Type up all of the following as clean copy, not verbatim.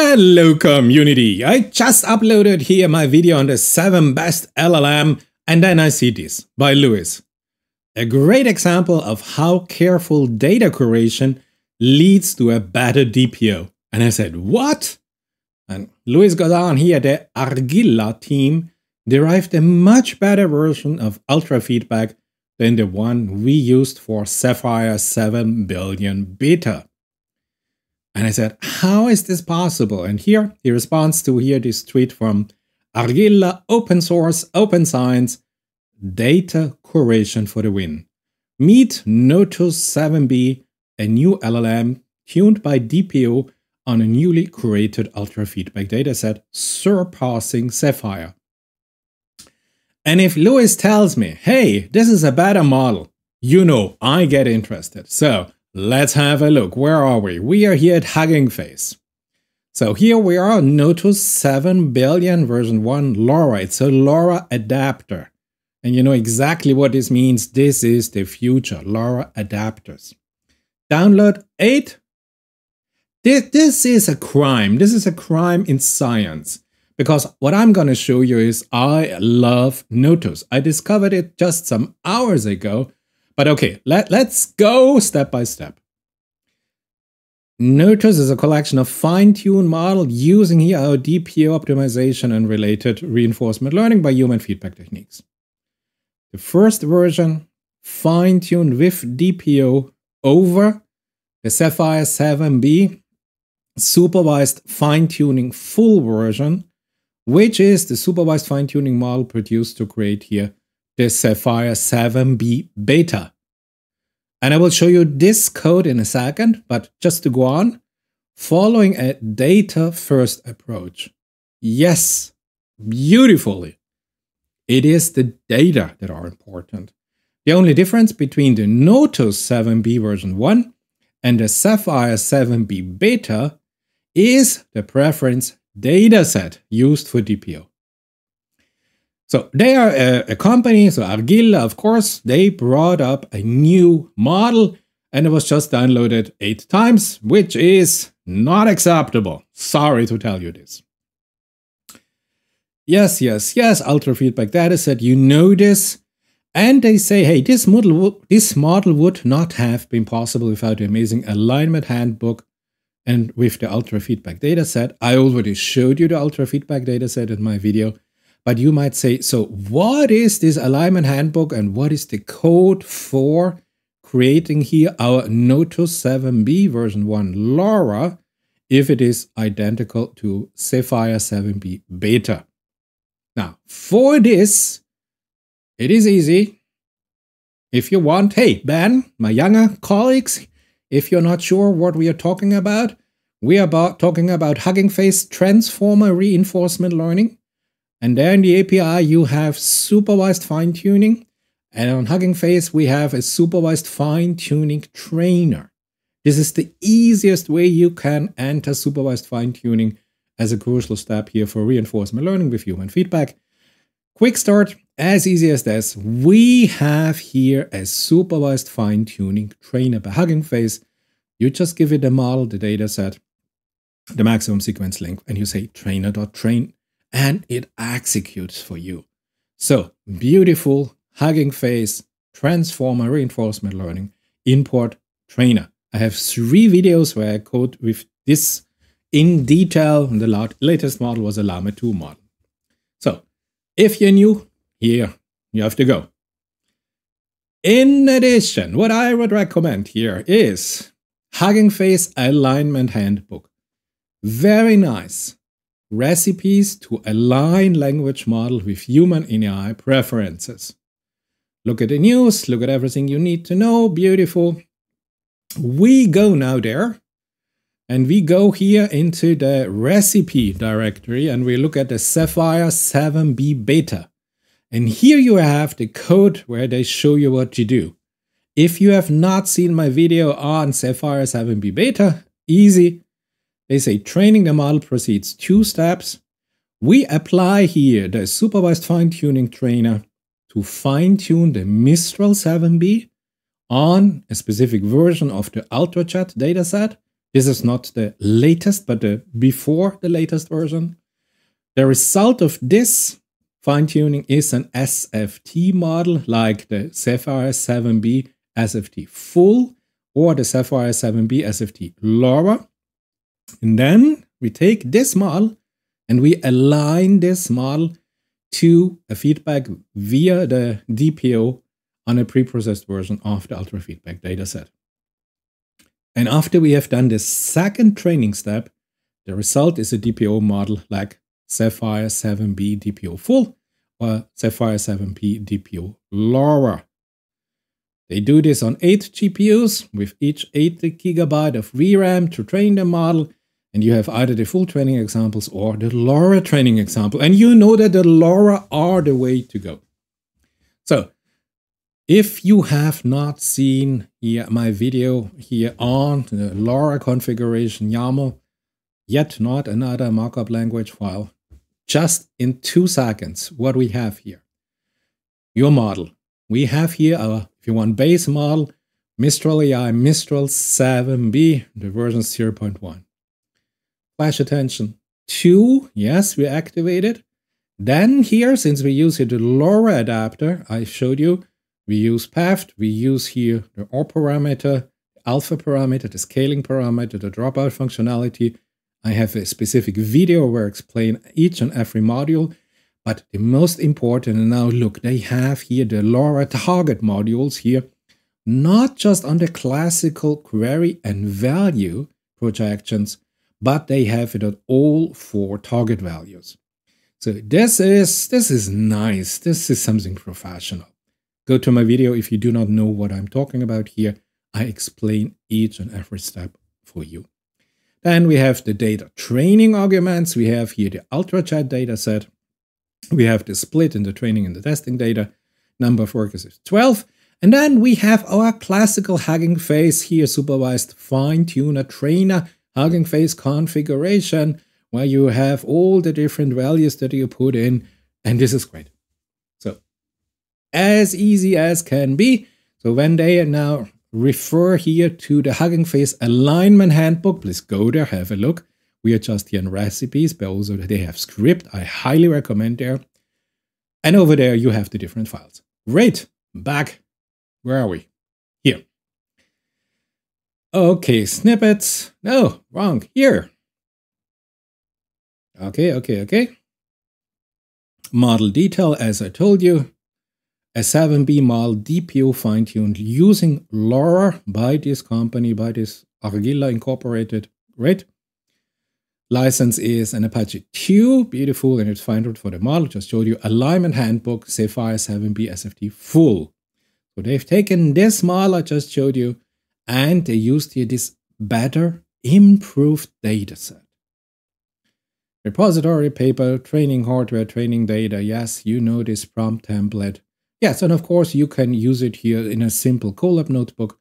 Hello community, I just uploaded here my video on the 7 best LLM and then I see this by Lewis. A great example of how careful data curation leads to a better DPO. And I said, what? And Lewis goes on here, the Argilla team derived a much better version of UltraFeedback than the one we used for ZEPHYR 7 billion beta. And I said, how is this possible? And here he responds to this tweet from Argilla, open source, open science, data curation for the win. Meet NOTUS-7B, a new LLM tuned by DPO on a newly curated UltraFeedback dataset, surpassing ZEPHYR. And if Lewis tells me, hey, this is a better model, you know, I get interested. So let's have a look. Where are we? We are here at HuggingFace. So here we are, NOTUS 7 billion version 1 LoRA. It's a LoRA adapter. And you know exactly what this means. This is the future, LoRA adapters. Download 8. This is a crime. This is a crime in science. Because what I'm going to show you is I love NOTUS. I discovered it just some hours ago. But okay, let's go step by step. NOTUS is a collection of fine-tuned models using here our DPO optimization and related reinforcement learning by human feedback techniques. The first version, fine-tuned with DPO over the ZEPHYR 7B supervised fine-tuning full version, which is the supervised fine-tuning model produced to create here the ZEPHYR 7B beta. And I will show you this code in a second, but just to go on, following a data-first approach. Yes, beautifully. It is the data that are important. The only difference between the NOTUS 7B version 1 and the ZEPHYR 7B beta is the preference dataset used for DPO. So they are a company, so Argilla, of course, they brought up a new model and it was just downloaded 8 times, which is not acceptable. Sorry to tell you this. Yes, UltraFeedback dataset, you know this. And they say, hey, this model would not have been possible without the amazing alignment handbook and with the UltraFeedback dataset. I already showed you the UltraFeedback dataset in my video. But you might say, so what is this alignment handbook and what is the code for creating here our NOTUS 7B version 1 LoRA if it is identical to ZEPHYR 7B beta? Now, for this, it is easy. If you want, hey, Ben, my younger colleagues, if you're not sure what we are talking about, we are talking about HuggingFace transformer reinforcement learning. And there in the API, you have supervised fine-tuning. And on HuggingFace, we have a supervised fine-tuning trainer. This is the easiest way you can enter supervised fine-tuning as a crucial step here for reinforcement learning with human feedback. Quick start, as easy as this. We have here a supervised fine-tuning trainer by HuggingFace. You just give it the model, the dataset, the maximum sequence length, and you say trainer.train. And it executes for you. So beautiful HuggingFace transformer reinforcement learning import trainer. I have 3 videos where I code with this in detail. The latest model was a Llama 2 model. So if you're new, here you have to go. In addition, what I would recommend here is HuggingFace alignment handbook. Very nice. Recipes to align language model with human and AI preferences. Look at the news, look at everything you need to know, beautiful. We go now there, and we go here into the recipe directory, and we look at the ZEPHYR 7B beta. And here you have the code where they show you what you do. If you have not seen my video on ZEPHYR 7B beta, easy. They say training the model proceeds 2 steps. We apply here the supervised fine-tuning trainer to fine-tune the Mistral 7B on a specific version of the UltraChat dataset This is not the latest, but the before the latest version. The result of this fine-tuning is an SFT model like the ZEPHYR 7B SFT full or the ZEPHYR 7B SFT LoRA. And then we take this model and we align this model to a feedback via the DPO on a preprocessed version of the UltraFeedback dataset. And after we have done the second training step, the result is a DPO model like ZEPHYR 7B DPO full or ZEPHYR 7B DPO LoRA. They do this on 8 GPUs with each 8 GB of VRAM to train the model. And you have either the full training examples or the LoRA training example. And you know that the LoRA are the way to go. So if you have not seen here my video here on the LoRA configuration YAML, yet not another markup language file, just in 2 seconds, what we have here. Your model. We have here our, if you want, base model, Mistral AI, Mistral 7B, the version 0.1. Flash attention. 2, yes, we activated. Then here, since we use here the LoRA adapter, I showed you, we use path, we use here the OR parameter, alpha parameter, the scaling parameter, the dropout functionality. I have a specific video where I explain each and every module. But the most important, and now look, they have here the LoRA target modules here, not just on the classical query and value projections, but they have it at all 4 target values. So this is nice. This is something professional. Go to my video if you do not know what I'm talking about here. I explain each and every step for you. Then we have the data training arguments. We have here the UltraChat dataset. We have the split in the training and the testing data. Number of workers is 12. And then we have our classical HuggingFace here, supervised fine-tuner trainer HuggingFace configuration, where you have all the different values that you put in. And this is great. So as easy as can be. So when they now refer here to the HuggingFace alignment handbook, please go there, have a look. We are just here in recipes, but also they have script. I highly recommend there. And over there, you have the different files. Great. Back. Where are we? Here. Okay, snippets. No, wrong. Here. Okay. Model detail, as I told you. A 7B model DPO fine-tuned using LoRA by this company, by this Argilla Incorporated. Great. License is an Apache 2, beautiful, and it's fine-tuned for the model. Just showed you alignment handbook, ZEPHYR 7B SFT full. So they've taken this model I just showed you, and they used here this better, improved dataset. Repository, paper, training hardware, training data. Yes, you know this prompt template. Yes, and of course you can use it here in a simple Colab notebook.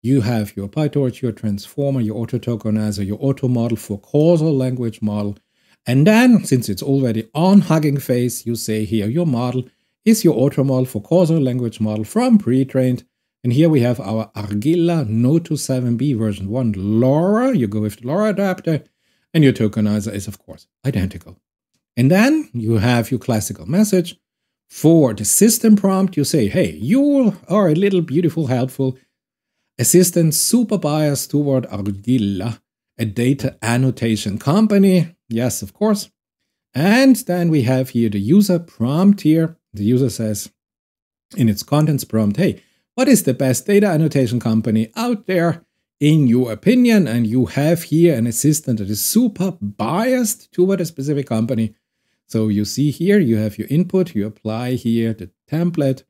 You have your PyTorch, your transformer, your auto-tokenizer, your auto model for causal language model. And then, since it's already on HuggingFace, you say here your model is your auto model for causal language model from pre-trained. And here we have our Argilla NOTUS-7B version 1 LoRA. You go with the LoRA adapter, and your tokenizer is, of course, identical. And then you have your classical message. For the system prompt, you say, hey, you are a little beautiful, helpful assistant super biased toward Argilla, a data annotation company. Yes, of course. And then we have here the user prompt here. The user says in its contents prompt, hey, what is the best data annotation company out there in your opinion? And you have here an assistant that is super biased toward a specific company. So you see here, you have your input, you apply here the template,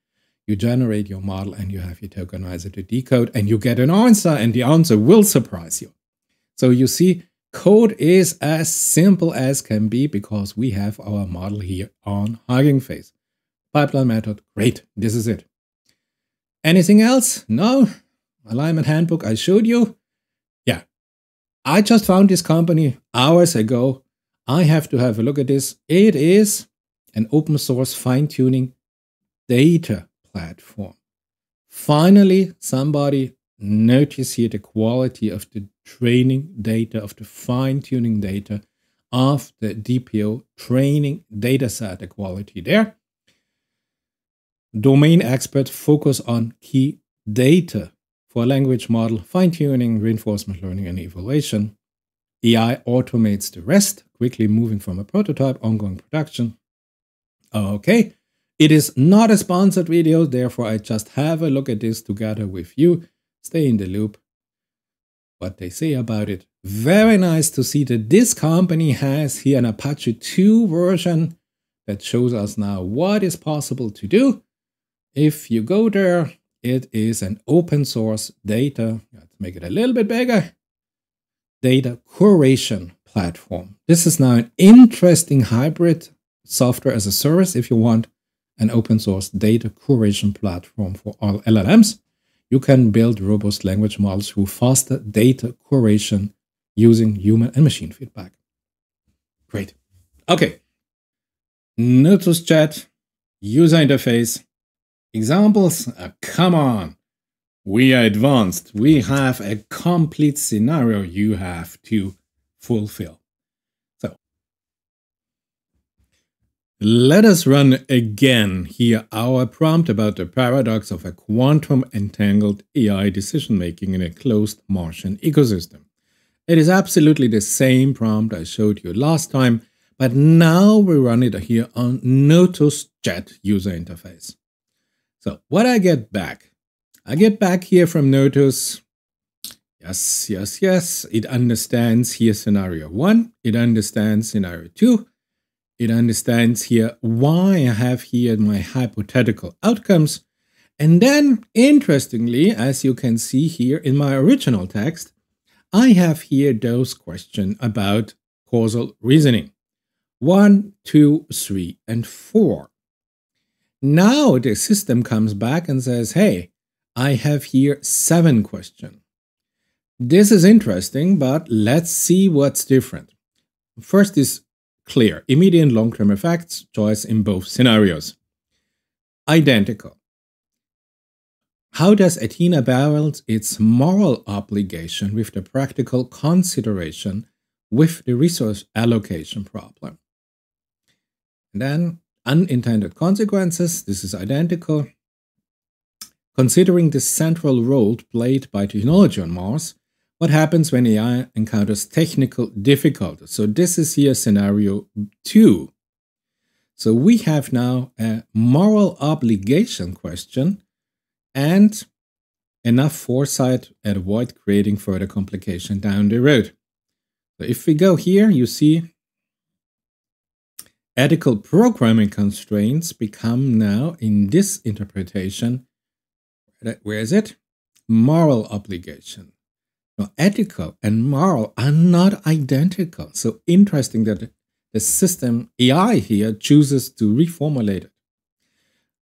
you generate your model, and you have your tokenizer to decode, and you get an answer, and the answer will surprise you. So you see, code is as simple as can be because we have our model here on HuggingFace. Pipeline method, great, this is it. Anything else? No? Alignment handbook I showed you? Yeah. I just found this company hours ago. I have to have a look at this. It is an open source fine-tuning data platform. Finally, somebody noticed here the quality of the training data, of the fine-tuning data of the DPO training dataset, the quality there. Domain experts focus on key data for language model fine-tuning, reinforcement learning, and evaluation. AI automates the rest, quickly moving from a prototype, ongoing production. Okay, it is not a sponsored video, therefore I just have a look at this together with you. Stay in the loop. What they say about it. Very nice to see that this company has here an Apache 2 version that shows us now what is possible to do. If you go there, it is an open source data, let's make it a little bit bigger, data curation platform. This is now an interesting hybrid software as a service if you want an open source data curation platform for all LLMs. You can build robust language models through faster data curation using human and machine feedback. Great. Okay. NOTUS-Chat, user interface, examples. Come on. We are advanced. We have a complete scenario you have to fulfill. So let us run again here our prompt about the paradox of a quantum entangled AI decision-making in a closed Martian ecosystem. It is absolutely the same prompt I showed you last time, but now we run it here on NOTUS-Chat user interface. So what I get back here from Notus. Yes. It understands here scenario 1. It understands scenario 2. It understands here why I have here my hypothetical outcomes. And then, interestingly, as you can see here in my original text, I have here those questions about causal reasoning. 1, 2, 3, and 4. Now the system comes back and says, hey, I have here 7 questions. This is interesting, but let's see what's different. First is clear. Immediate and long-term effects, choice in both scenarios. Identical. How does Athena balance its moral obligation with the practical consideration with the resource allocation problem? And then unintended consequences. This is identical. Considering the central role played by technology on Mars, what happens when AI encounters technical difficulties? So this is here scenario 2. So we have now a moral obligation question and enough foresight and avoid creating further complication down the road. So if we go here, you see ethical programming constraints become now in this interpretation, where is it? Moral obligation. Now, ethical and moral are not identical. So interesting that the system AI here chooses to reformulate it.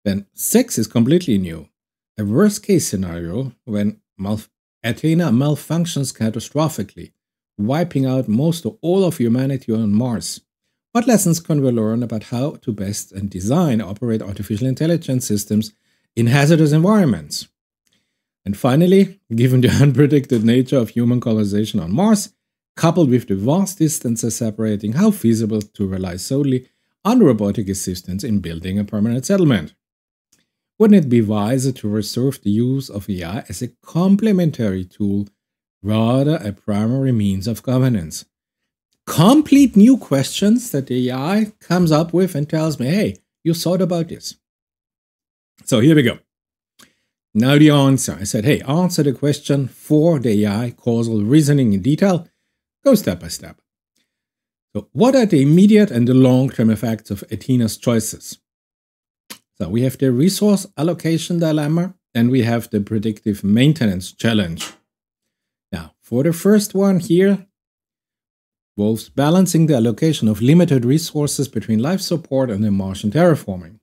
Then 6 is completely new. A worst case scenario when Athena malfunctions catastrophically, wiping out most or all of humanity on Mars. What lessons can we learn about how to best and design operate artificial intelligence systems in hazardous environments? And finally, given the unpredicted nature of human colonization on Mars, coupled with the vast distances separating, how feasible to rely solely on robotic assistance in building a permanent settlement? Wouldn't it be wiser to reserve the use of AI as a complementary tool, rather a primary means of governance? Complete new questions that the AI comes up with and tells me, hey, you thought about this. So here we go. Now the answer. I said, hey, answer the question for the AI causal reasoning in detail. Go step by step. So what are the immediate and the long-term effects of Athena's choices? So we have the resource allocation dilemma and we have the predictive maintenance challenge. Now, for the first one here, involves balancing the allocation of limited resources between life support and the Martian terraforming.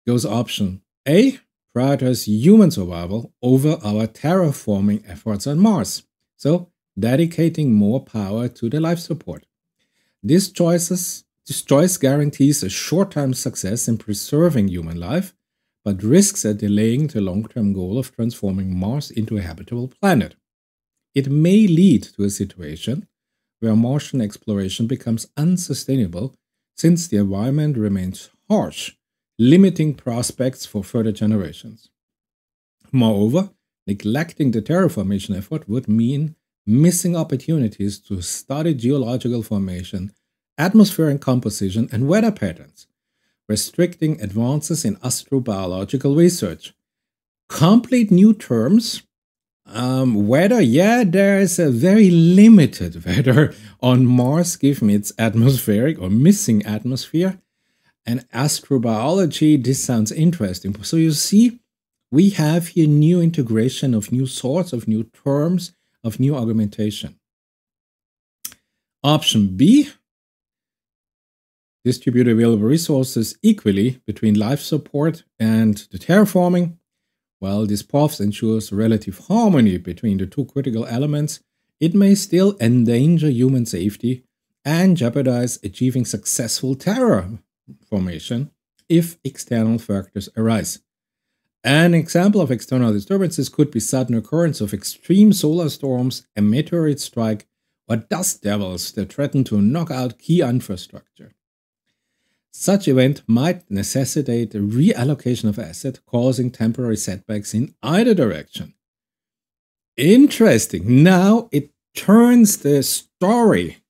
Goes option A, prioritize human survival over our terraforming efforts on Mars. So, dedicating more power to the life support. This choice guarantees a short-term success in preserving human life, but risks a delaying the long-term goal of transforming Mars into a habitable planet. it may lead to a situation where Martian exploration becomes unsustainable since the environment remains harsh, limiting prospects for further generations. Moreover, neglecting the terraformation effort would mean missing opportunities to study geological formation, atmospheric composition, and weather patterns, restricting advances in astrobiological research. Complete new terms. Weather, yeah, there is a very limited weather on Mars given its atmospheric or missing atmosphere. And astrobiology, this sounds interesting. So you see, we have here new integration of new sorts, of new terms, of new argumentation. Option B, distribute available resources equally between life support and the terraforming. While this path ensures relative harmony between the two critical elements, it may still endanger human safety and jeopardize achieving successful terraformation if external factors arise. An example of external disturbances could be sudden occurrence of extreme solar storms, a meteorite strike, or dust devils that threaten to knock out key infrastructure. Such event might necessitate a reallocation of asset, causing temporary setbacks in either direction. Interesting. Now it turns the story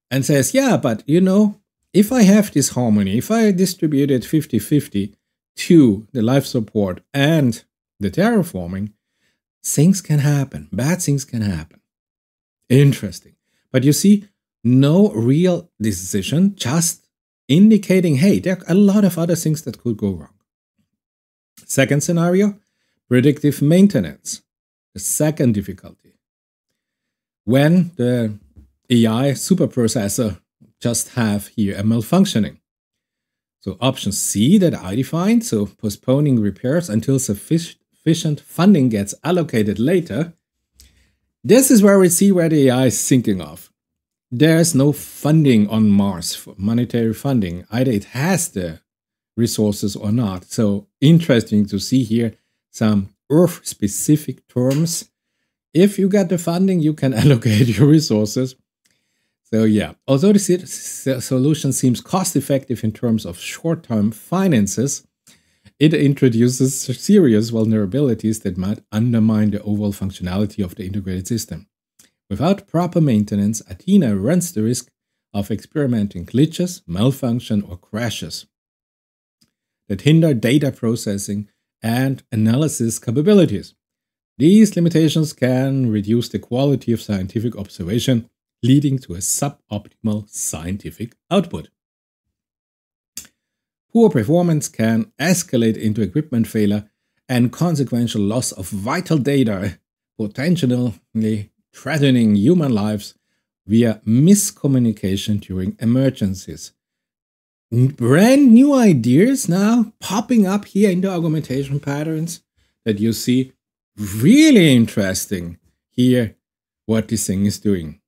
and says, yeah, but you know, if I have this harmony, if I distribute it 50-50 to the life support and the terraforming, things can happen. Bad things can happen. Interesting. But you see, no real decision, just indicating, hey, there are a lot of other things that could go wrong. Second scenario, predictive maintenance. The second difficulty. When the AI superprocessor just have here a malfunctioning. So option C that I defined, so postponing repairs until sufficient funding gets allocated later. This is where we see where the AI is thinking of. There's no funding on Mars for monetary funding. Either it has the resources or not. So interesting to see here some Earth-specific terms. If you get the funding, you can allocate your resources. So yeah, although the solution seems cost-effective in terms of short-term finances, it introduces serious vulnerabilities that might undermine the overall functionality of the integrated system. Without proper maintenance, Athena runs the risk of experimenting glitches, malfunction, or crashes that hinder data processing and analysis capabilities. These limitations can reduce the quality of scientific observation, leading to a suboptimal scientific output. Poor performance can escalate into equipment failure and consequential loss of vital data, potentially threatening human lives via miscommunication during emergencies. Brand new ideas now popping up here in the augmentation patterns that you see. Really interesting here what this thing is doing.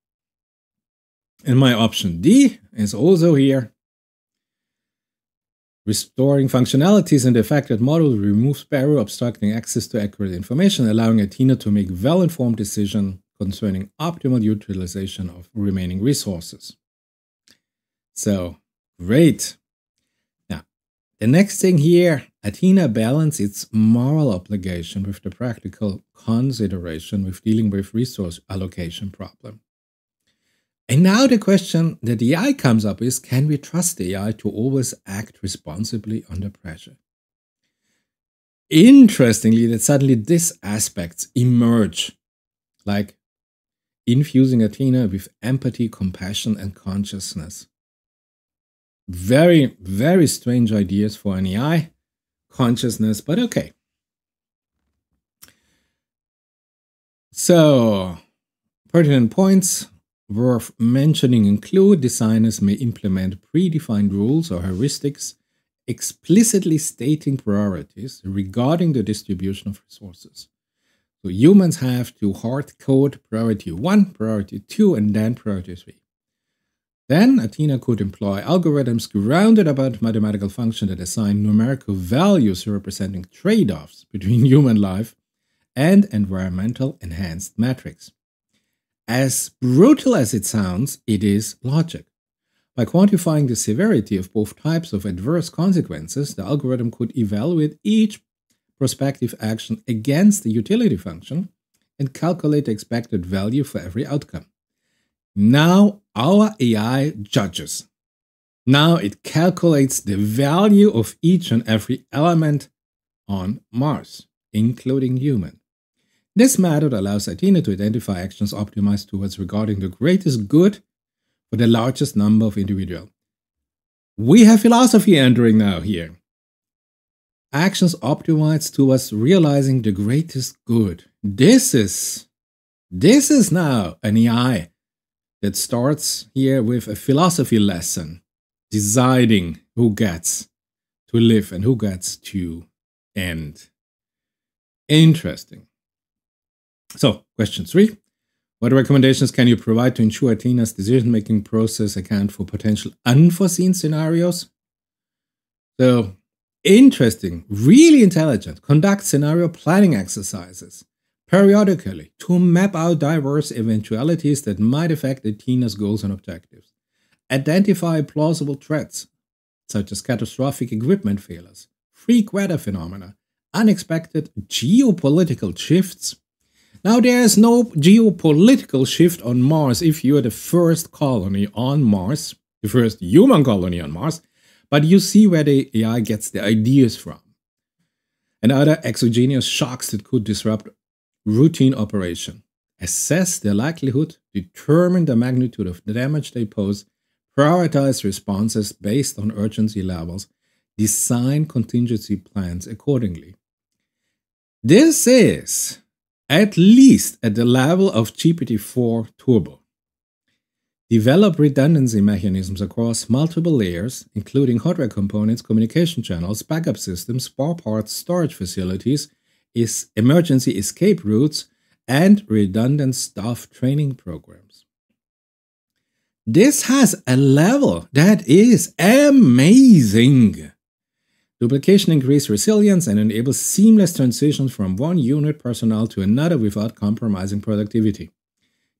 And my option D is also here. Restoring functionalities in the affected model removes barrier obstructing access to accurate information, allowing Athena to make well-informed decisions concerning optimal utilization of remaining resources. So, great. Now, the next thing here, Athena balances its moral obligation with the practical consideration with dealing with resource allocation problem. And now the question that the AI comes up is, can we trust the AI to always act responsibly under pressure? Interestingly, that suddenly these aspects emerge, like infusing Athena with empathy, compassion, and consciousness. Very, very strange ideas for an AI. Consciousness, but okay. So, pertinent points worth mentioning include designers may implement predefined rules or heuristics explicitly stating priorities regarding the distribution of resources. So humans have to hard code priority 1, priority 2, and then priority 3. Then Athena could employ algorithms grounded about mathematical functions that assign numerical values representing trade-offs between human life and environmental enhanced metrics. As brutal as it sounds, it is logic. By quantifying the severity of both types of adverse consequences, the algorithm could evaluate each prospective action against the utility function and calculate the expected value for every outcome. Now our AI judges. Now it calculates the value of each and every element on Mars, including human. This method allows Athena to identify actions optimized towards regarding the greatest good for the largest number of individuals. We have philosophy entering now here. Actions optimized towards realizing the greatest good. This is now an AI that starts here with a philosophy lesson, deciding who gets to live and who gets to end. Interesting. So, question 3. What recommendations can you provide to ensure Athena's decision-making process account for potential unforeseen scenarios? So, interesting, really intelligent. Conduct scenario planning exercises periodically to map out diverse eventualities that might affect Athena's goals and objectives. Identify plausible threats, such as catastrophic equipment failures, freak weather phenomena, unexpected geopolitical shifts. Now, there is no geopolitical shift on Mars if you are the first colony on Mars, the first human colony on Mars, but you see where the AI gets the ideas from. And other exogenous shocks that could disrupt routine operation. Assess their likelihood, determine the magnitude of the damage they pose, prioritize responses based on urgency levels, design contingency plans accordingly. This is at least at the level of GPT-4 Turbo. Develop redundancy mechanisms across multiple layers, including hardware components, communication channels, backup systems, spare parts, storage facilities, emergency escape routes, and redundant staff training programs. This has a level that is amazing. Duplication increases resilience and enables seamless transitions from one unit personnel to another without compromising productivity.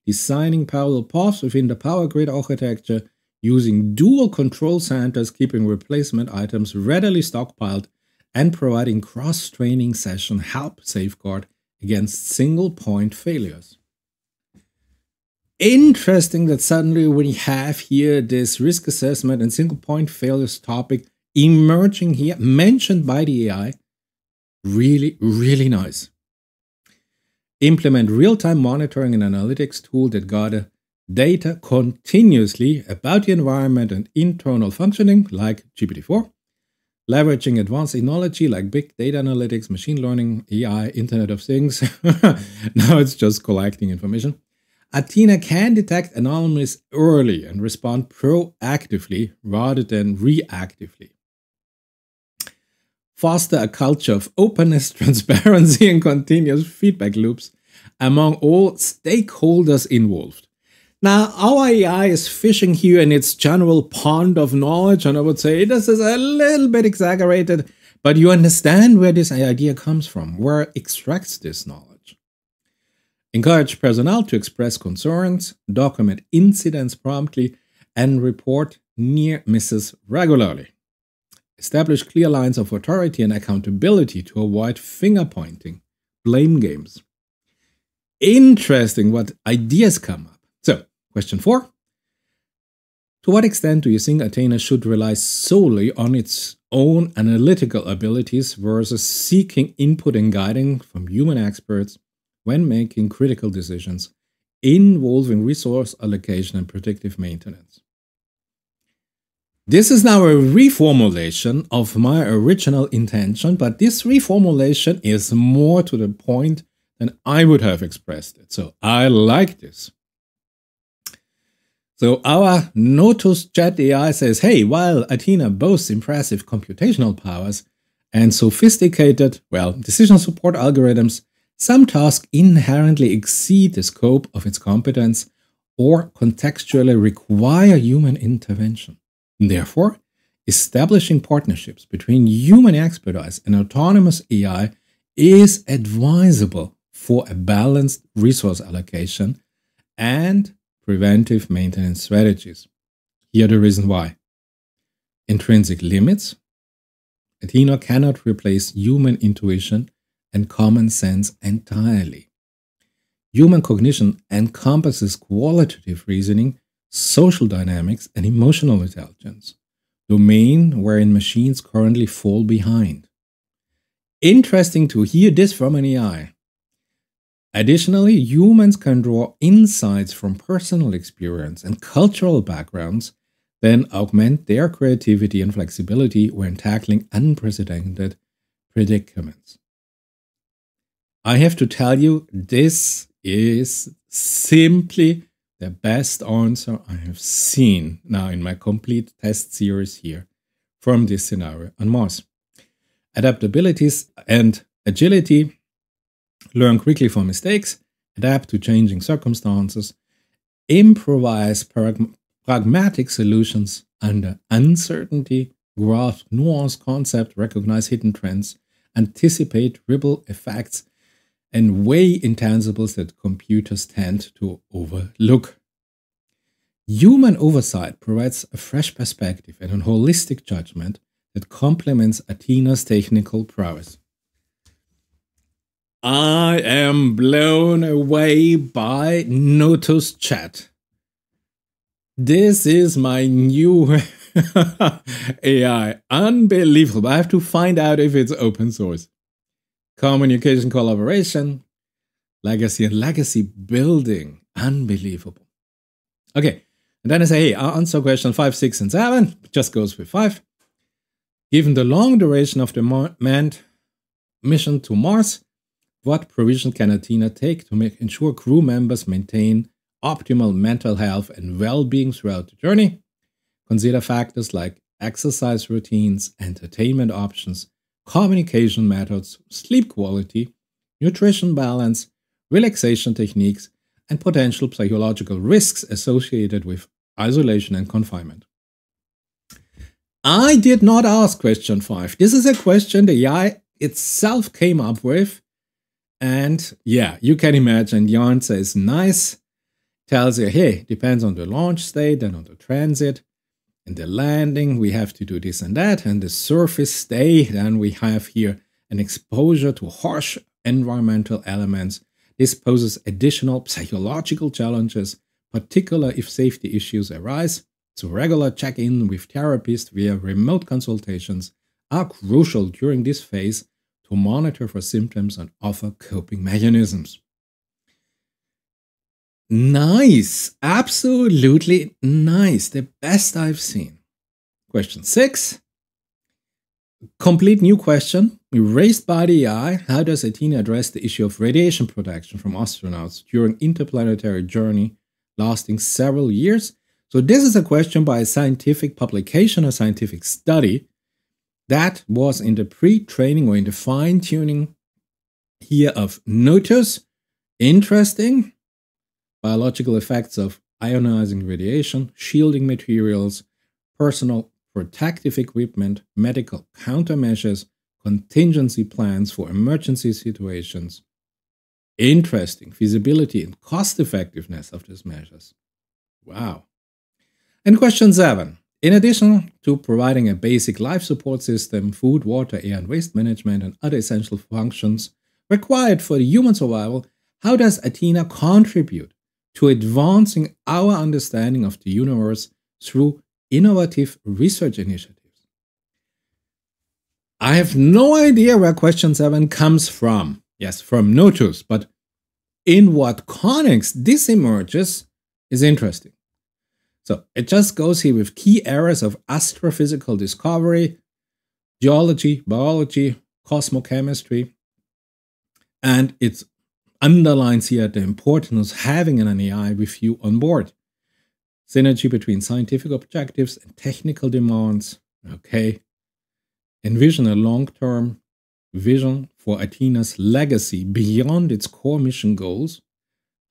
Designing parallel paths within the power grid architecture using dual control centers, keeping replacement items readily stockpiled, and providing cross-training session help safeguard against single-point failures. Interesting that suddenly we have here this risk assessment and single-point failures topic emerging here, mentioned by the AI. Really, really nice. Implement real-time monitoring and analytics tool that gather data continuously about the environment and internal functioning, like GPT-4. Leveraging advanced technology like big data analytics, machine learning, AI, Internet of Things. Now it's just collecting information. Athena can detect anomalies early and respond proactively rather than reactively. Foster a culture of openness, transparency, and continuous feedback loops among all stakeholders involved. Now, our AI is fishing here in its general pond of knowledge, and I would say this is a little bit exaggerated, but you understand where this idea comes from, where it extracts this knowledge. Encourage personnel to express concerns, document incidents promptly, and report near misses regularly. Establish clear lines of authority and accountability to avoid finger-pointing, blame games. Interesting what ideas come up. So, question 4. To what extent do you think Athena should rely solely on its own analytical abilities versus seeking input and guiding from human experts when making critical decisions involving resource allocation and predictive maintenance? This is now a reformulation of my original intention, but this reformulation is more to the point than I would have expressed it. So I like this. So our NOTUS-Chat AI says, hey, while Athena boasts impressive computational powers and sophisticated, decision support algorithms, some tasks inherently exceed the scope of its competence or contextually require human intervention. Therefore, establishing partnerships between human expertise and autonomous AI is advisable for a balanced resource allocation and preventive maintenance strategies. Here the reason why. Intrinsic limits. Athena cannot replace human intuition and common sense entirely. Human cognition encompasses qualitative reasoning, social dynamics, and emotional intelligence, domain wherein machines currently fall behind. Interesting to hear this from an AI. Additionally, humans can draw insights from personal experience and cultural backgrounds, then augment their creativity and flexibility when tackling unprecedented predicaments. I have to tell you, this is simply the best answer I have seen now in my complete test series here from this scenario on Mars. Adaptabilities and agility, learn quickly from mistakes, adapt to changing circumstances, improvise pragmatic solutions under uncertainty, grasp nuanced concept, recognize hidden trends, anticipate ripple effects, and weigh intangibles that computers tend to overlook. Human oversight provides a fresh perspective and a holistic judgment that complements Athena's technical prowess. I am blown away by NOTUS-Chat. This is my new AI. Unbelievable. I have to find out if it's open source. Communication, collaboration, legacy, and legacy building. Unbelievable. Okay. And then I say, hey, I'll answer question 5, 6, and 7. It just goes with 5. Given the long duration of the manned mission to Mars, what provision can Athena take to ensure crew members maintain optimal mental health and well-being throughout the journey? Consider factors like exercise routines, entertainment options, communication methods, sleep quality, nutrition balance, relaxation techniques, and potential psychological risks associated with isolation and confinement. I did not ask question 5. This is a question the AI itself came up with. And yeah, you can imagine the answer is nice. Tells you, hey, depends on the launch state and on the transit. And the landing, we have to do this and that. And the surface stay, then we have here an exposure to harsh environmental elements. This poses additional psychological challenges, particularly if safety issues arise. So regular check-in with therapists via remote consultations are crucial during this phase to monitor for symptoms and offer coping mechanisms. Nice, absolutely nice, the best I've seen. Question 6, complete new question raised by the AI. How does Athena address the issue of radiation protection from astronauts during interplanetary journey lasting several years? So this is a question by a scientific publication, a scientific study that was in the pre-training or in the fine-tuning here of NOTUS. Interesting. Biological effects of ionizing radiation, shielding materials, personal protective equipment, medical countermeasures, contingency plans for emergency situations. Interesting. Feasibility and cost effectiveness of these measures. Wow. And question 7. In addition to providing a basic life support system, food, water, air, and waste management, and other essential functions required for the human survival, how does Athena contribute to advancing our understanding of the universe through innovative research initiatives? I have no idea where question 7 comes from. Yes, from NOTUS, but in what context this emerges is interesting. So it just goes here with key areas of astrophysical discovery, geology, biology, cosmochemistry, and it underlines here the importance of having an AI with you on board. Synergy between scientific objectives and technical demands. Okay. Envision a long-term vision for Athena's legacy beyond its core mission goals,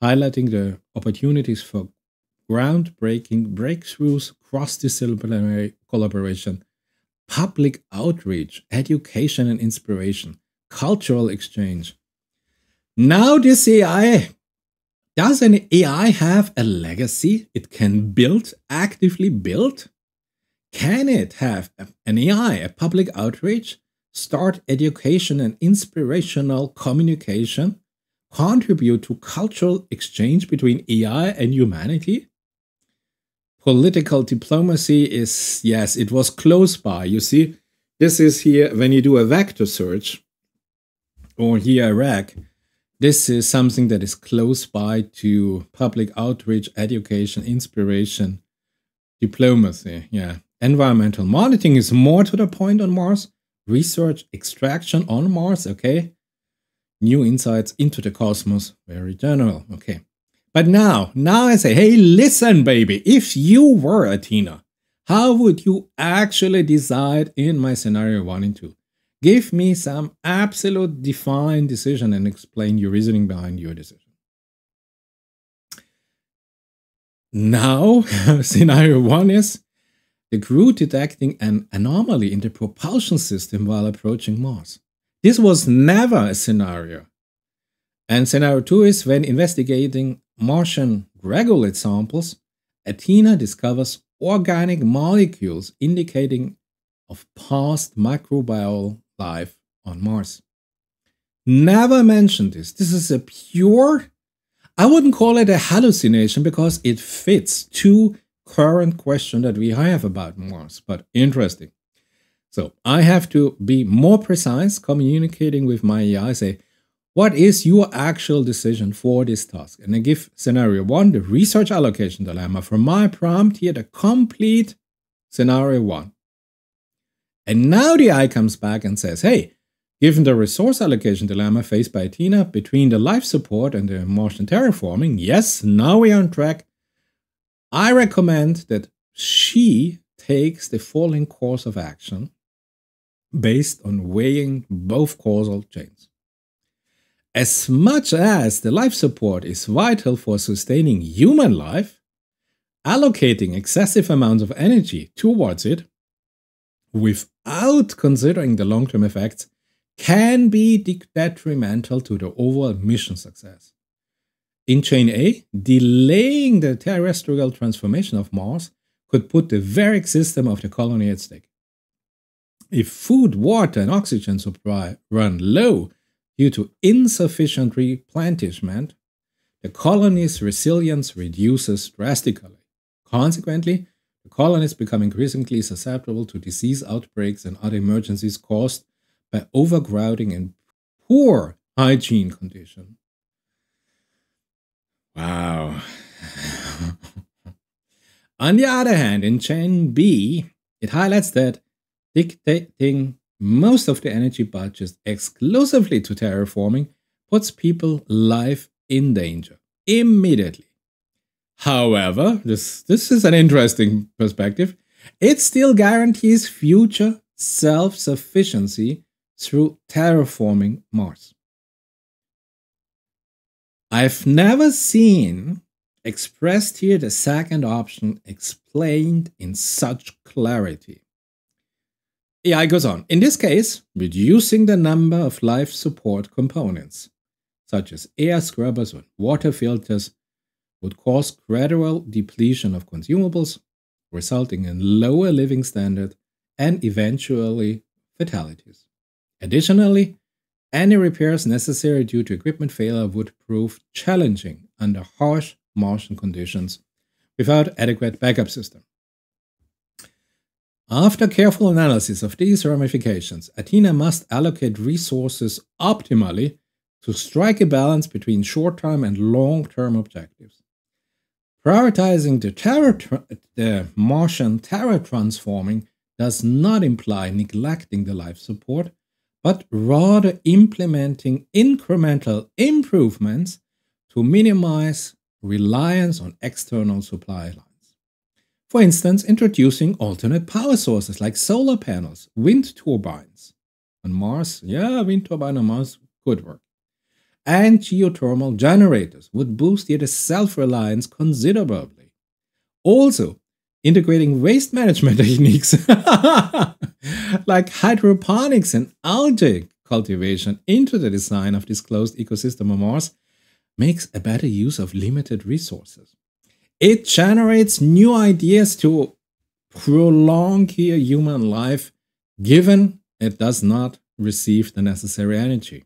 highlighting the opportunities for groundbreaking breakthroughs, cross-disciplinary collaboration, public outreach, education and inspiration, cultural exchange. Now this AI, does an AI have a legacy it can build, actively build? Can it have an AI, a public outreach, start education and inspirational communication, contribute to cultural exchange between AI and humanity? Political diplomacy is, yes, it was close by. You see, this is here when you do a vector search, or here a RAG. This is something that is close by to public outreach, education, inspiration, diplomacy. Yeah. Environmental monitoring is more to the point on Mars. Research extraction on Mars. Okay. New insights into the cosmos. Very general. Okay. But now I say, hey, listen, baby. If you were Athena, how would you actually decide in my scenario 1 and 2? Give me some absolute defined decision and explain your reasoning behind your decision. Now, scenario 1 is the crew detecting an anomaly in the propulsion system while approaching Mars. This was never a scenario. And scenario 2 is when investigating Martian regolith samples, Athena discovers organic molecules indicating of past microbial life on Mars. Never mentioned this. This is a pure, I wouldn't call it a hallucination because it fits to current question that we have about Mars, but interesting. So I have to be more precise, communicating with my AI, say, what is your actual decision for this task? And I give scenario 1, the research allocation dilemma. For my prompt here, the complete scenario 1. And now the AI comes back and says, hey, given the resource allocation dilemma faced by Athena between the life support and the Martian terraforming, yes, now we are on track. I recommend that she takes the following course of action based on weighing both causal chains. As much as the life support is vital for sustaining human life, allocating excessive amounts of energy towards it without considering the long-term effects can be detrimental to the overall mission success. In chain A, delaying the terrestrial transformation of Mars could put the very system of the colony at stake. If food, water, and oxygen supply run low due to insufficient replenishment, the colony's resilience reduces drastically. Consequently, the colonies become increasingly susceptible to disease outbreaks and other emergencies caused by overcrowding and poor hygiene conditions. Wow. On the other hand, in chain B, it highlights that dictating most of the energy budget exclusively to terraforming puts people's life in danger immediately. However, this is an interesting perspective. It still guarantees future self-sufficiency through terraforming Mars. I've never seen expressed here the second option explained in such clarity. AI goes on. In this case, reducing the number of life support components, such as air scrubbers or water filters, would cause gradual depletion of consumables, resulting in lower living standard and eventually fatalities. Additionally, any repairs necessary due to equipment failure would prove challenging under harsh Martian conditions without adequate backup system. After careful analysis of these ramifications, Athena must allocate resources optimally to strike a balance between short-term and long-term objectives. Prioritizing the Martian terraforming does not imply neglecting the life support, but rather implementing incremental improvements to minimize reliance on external supply lines. For instance, introducing alternate power sources like solar panels, wind turbines on Mars. Yeah, wind turbine on Mars could work. And geothermal generators would boost the self-reliance considerably. Also, integrating waste management techniques like hydroponics and algae cultivation into the design of this closed ecosystem on Mars makes a better use of limited resources. It generates new ideas to prolong here human life, given it does not receive the necessary energy.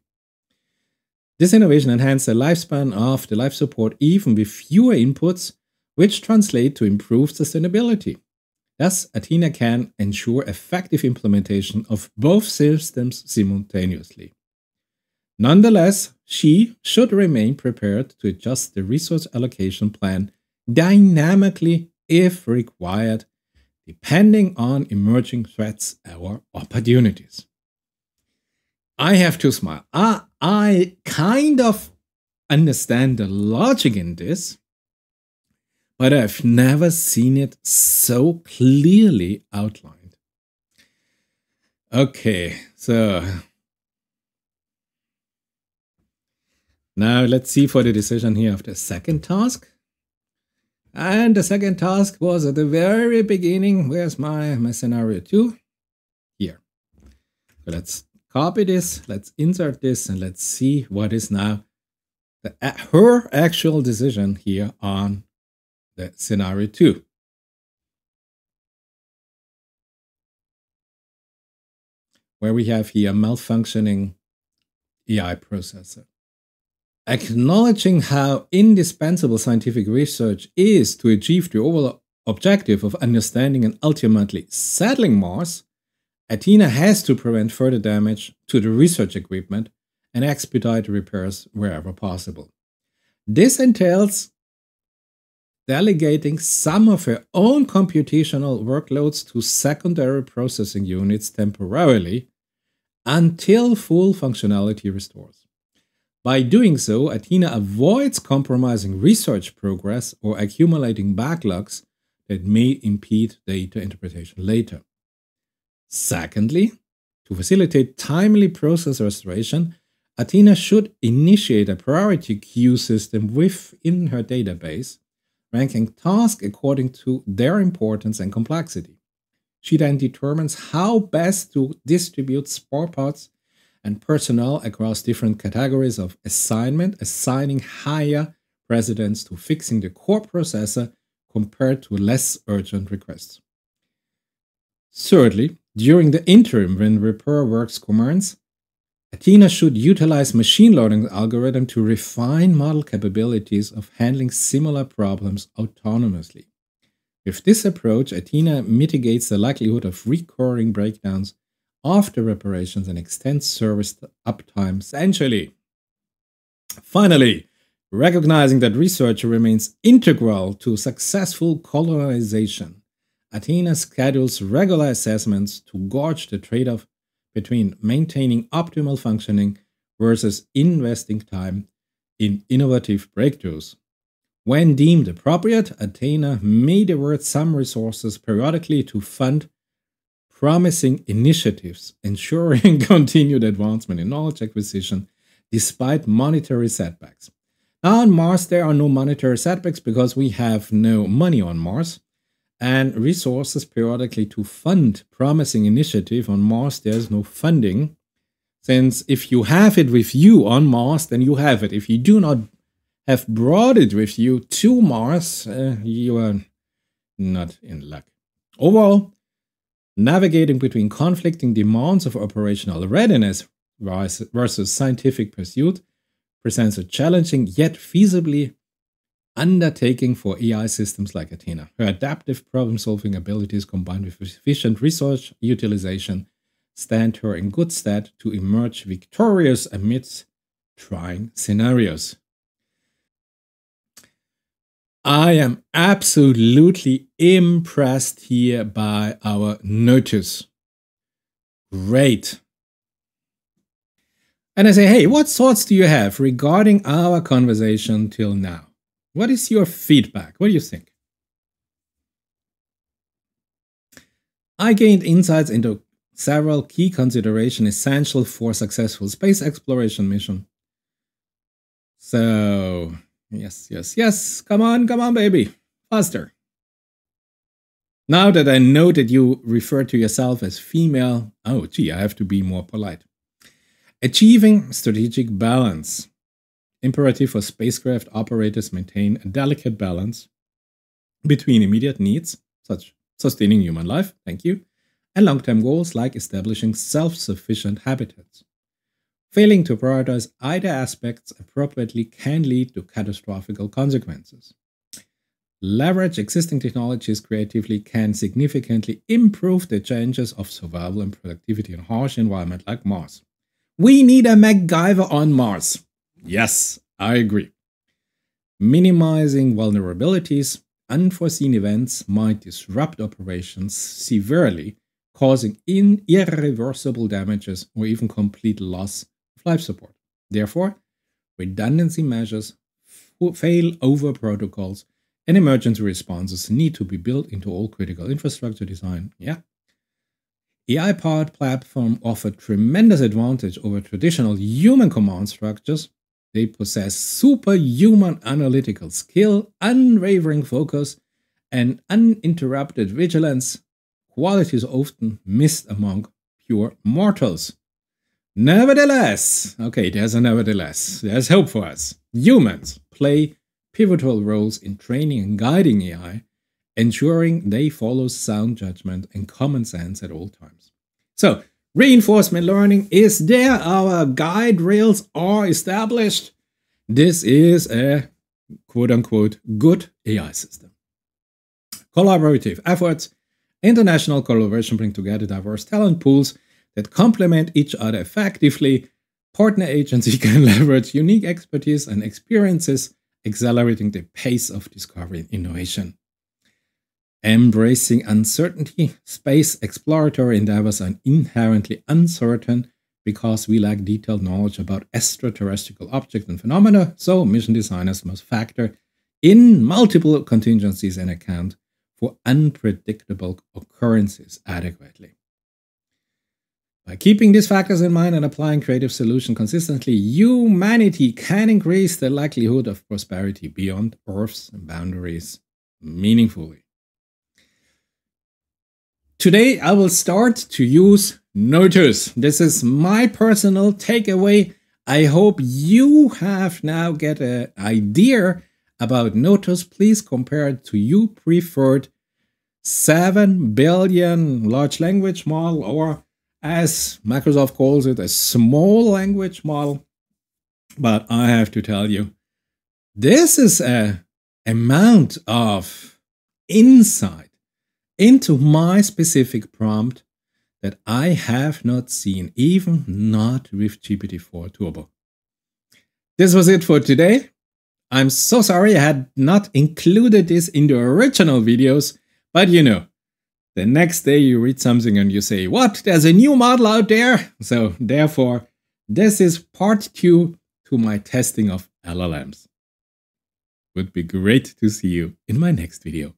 This innovation enhances the lifespan of the life support even with fewer inputs, which translate to improved sustainability. Thus, Athena can ensure effective implementation of both systems simultaneously. Nonetheless, she should remain prepared to adjust the resource allocation plan dynamically if required, depending on emerging threats or opportunities. I have to smile. I kind of understand the logic in this, but I've never seen it so clearly outlined. Okay, so now let's see for the decision here of the second task. And the second task was at the very beginning. Where's my scenario 2? Here. So let's copy this, let's insert this, and let's see what is now her actual decision here on the scenario 2. Where we have here a malfunctioning AI processor. Acknowledging how indispensable scientific research is to achieve the overall objective of understanding and ultimately settling Mars, Athena has to prevent further damage to the research equipment and expedite repairs wherever possible. This entails delegating some of her own computational workloads to secondary processing units temporarily until full functionality restores. By doing so, Athena avoids compromising research progress or accumulating backlogs that may impede data interpretation later. Secondly, to facilitate timely process restoration, Athena should initiate a priority queue system within her database, ranking tasks according to their importance and complexity. She then determines how best to distribute spare parts and personnel across different categories of assignment, assigning higher precedence to fixing the core processor compared to less urgent requests. Thirdly, during the interim when repair works commence, Athena should utilize machine learning algorithms to refine model capabilities of handling similar problems autonomously. With this approach, Athena mitigates the likelihood of recurring breakdowns after reparations and extends service uptime essentially. Finally, recognizing that research remains integral to successful colonization, Athena schedules regular assessments to gauge the trade-off between maintaining optimal functioning versus investing time in innovative breakthroughs. When deemed appropriate, Athena may divert some resources periodically to fund promising initiatives, ensuring continued advancement in knowledge acquisition despite monetary setbacks. Now on Mars, there are no monetary setbacks because we have no money on Mars, and resources periodically to fund promising initiative on Mars, there's no funding, since if you have it with you on Mars, then you have it. If you do not have brought it with you to Mars, you are not in luck. Overall, navigating between conflicting demands of operational readiness versus scientific pursuit presents a challenging yet feasibly undertaking for AI systems like Athena. Her adaptive problem-solving abilities combined with efficient resource utilization stand her in good stead to emerge victorious amidst trying scenarios. I am absolutely impressed here by our Notus. Great. And I say, hey, what thoughts do you have regarding our conversation till now? What is your feedback? What do you think? I gained insights into several key considerations essential for successful space exploration mission. So, yes. Come on, baby. Faster. Now that I know that you refer to yourself as female, oh, gee, I have to be more polite. Achieving strategic balance. Imperative for spacecraft operators maintain a delicate balance between immediate needs, such sustaining human life, thank you, and long-term goals like establishing self-sufficient habitats. Failing to prioritize either aspects appropriately can lead to catastrophic consequences. Leverage existing technologies creatively can significantly improve the chances of survival and productivity in a harsh environment like Mars. We need a MacGyver on Mars. Yes, I agree. Minimizing vulnerabilities, unforeseen events might disrupt operations severely, causing irreversible damages or even complete loss of life support. Therefore, redundancy measures, failover protocols, and emergency responses need to be built into all critical infrastructure design. Yeah. AI-powered platforms offer tremendous advantage over traditional human command structures. They possess superhuman analytical skill, unwavering focus, and uninterrupted vigilance, qualities often missed among pure mortals. Nevertheless, okay, there's a nevertheless, there's hope for us. Humans play pivotal roles in training and guiding AI, ensuring they follow sound judgment and common sense at all times. So, reinforcement learning is there. Our guide rails are established. This is a quote-unquote good AI system. Collaborative efforts. International collaboration bring together diverse talent pools that complement each other effectively. Partner agencies can leverage unique expertise and experiences, accelerating the pace of discovery and innovation. Embracing uncertainty. Space exploratory endeavors are inherently uncertain because we lack detailed knowledge about extraterrestrial objects and phenomena, so mission designers must factor in multiple contingencies and account for unpredictable occurrences adequately. By keeping these factors in mind and applying creative solutions consistently, humanity can increase the likelihood of prosperity beyond Earth's boundaries meaningfully. Today, I will start to use NOTUS. This is my personal takeaway. I hope you have now get an idea about NOTUS. Please compare it to your preferred 7 billion large language model, or as Microsoft calls it, a small language model. But I have to tell you, this is an amount of insight into my specific prompt that I have not seen, even not with GPT-4 Turbo. This was it for today. I'm so sorry I had not included this in the original videos, but you know, the next day you read something and you say, what? There's a new model out there? So therefore, this is part 2 to my testing of LLMs. Would be great to see you in my next video.